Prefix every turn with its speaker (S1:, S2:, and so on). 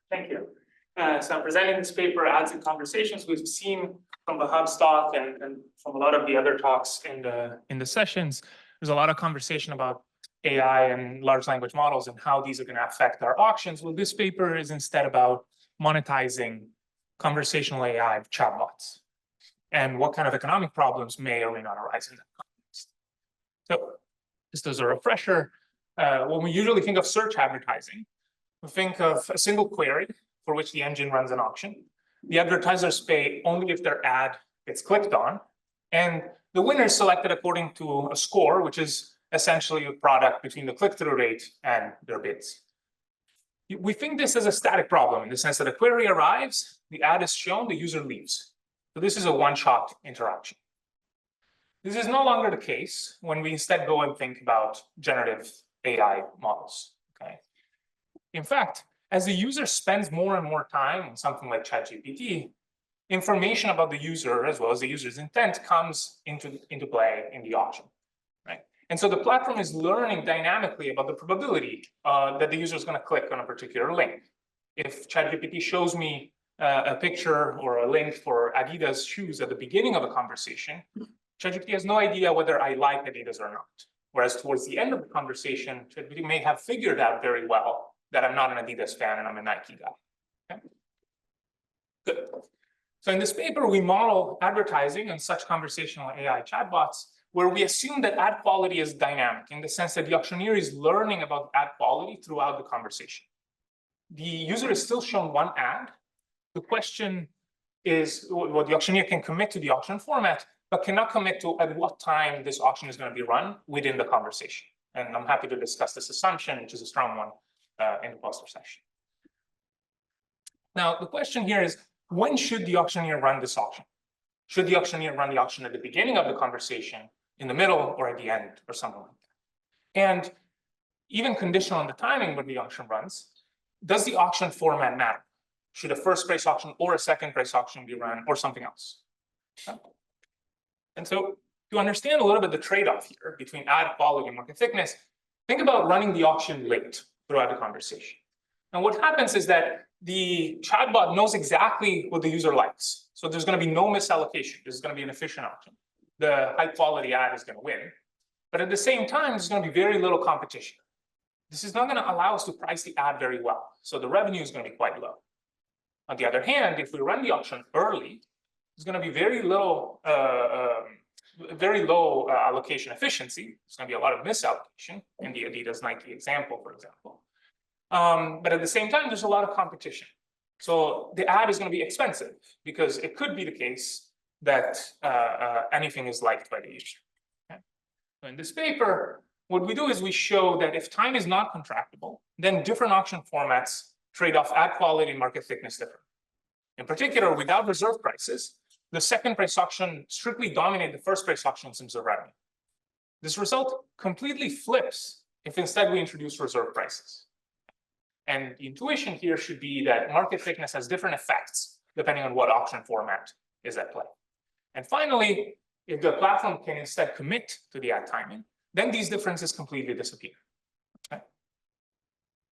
S1: Thank you. So I'm presenting this paper, Ads and Conversations. We've seen from the Hub's talk and from a lot of the other talks in the sessions, there's a lot of conversation about AI and large language models and how these are going to affect our auctions. Well, this paper is instead about monetizing conversational AI chatbots and what kind of economic problems may or may not arise in that context. So just as a refresher, when we usually think of search advertising, we think of a single query for which the engine runs an auction. The advertisers pay only if their ad gets clicked on, and the winner is selected according to a score, which is essentially a product between the click-through rate and their bids. We think this is a static problem in the sense that a query arrives, the ad is shown, the user leaves. So this is a one-shot interaction. This is no longer the case when we instead go and think about generative AI models. Okay. In fact, as the user spends more and more time on something like ChatGPT, information about the user as well as the user's intent comes into play in the auction, right? And so the platform is learning dynamically about the probability that the user is going to click on a particular link. If ChatGPT shows me a picture or a link for Adidas shoes at the beginning of a conversation, ChatGPT has no idea whether I like Adidas or not. Whereas towards the end of the conversation, ChatGPT may have figured out very well that I'm not an Adidas fan and I'm a Nike guy. Okay? Good. So in this paper, we model advertising and such conversational AI chatbots where we assume that ad quality is dynamic in the sense that the auctioneer is learning about ad quality throughout the conversation. The user is still shown one ad. The question is, well, the auctioneer can commit to the auction format, but cannot commit to at what time this auction is going to be run within the conversation. And I'm happy to discuss this assumption, which is a strong one, in the poster session. Now, the question here is, when should the auctioneer run this auction? Should the auctioneer run the auction at the beginning of the conversation, in the middle, or at the end, or something like that? And even conditional on the timing when the auction runs, does the auction format matter? Should a first price auction or a second price auction be run, or something else? Okay. And so to understand a little bit the trade-off here between ad quality and market thickness, think about running the auction late throughout the conversation. And what happens is that the chatbot knows exactly what the user likes. So there's going to be no misallocation. This is going to be an efficient auction. The high quality ad is going to win. But at the same time, there's going to be very little competition. This is not going to allow us to price the ad very well. So the revenue is going to be quite low. On the other hand, if we run the auction early, there's going to be very low allocation efficiency. There's going to be a lot of misallocation in the Adidas Nike example, for example. But at the same time, there's a lot of competition. So the ad is going to be expensive because it could be the case that anything is liked by the user. Okay? So in this paper, what we do is we show that if time is not contractible, then different auction formats trade off ad quality and market thickness differently. In particular, without reserve prices, the second price auction strictly dominates the first price auction in terms of revenue. This result completely flips if instead we introduce reserve prices. And the intuition here should be that market thickness has different effects depending on what auction format is at play. And finally, if the platform can instead commit to the ad timing, then these differences completely disappear.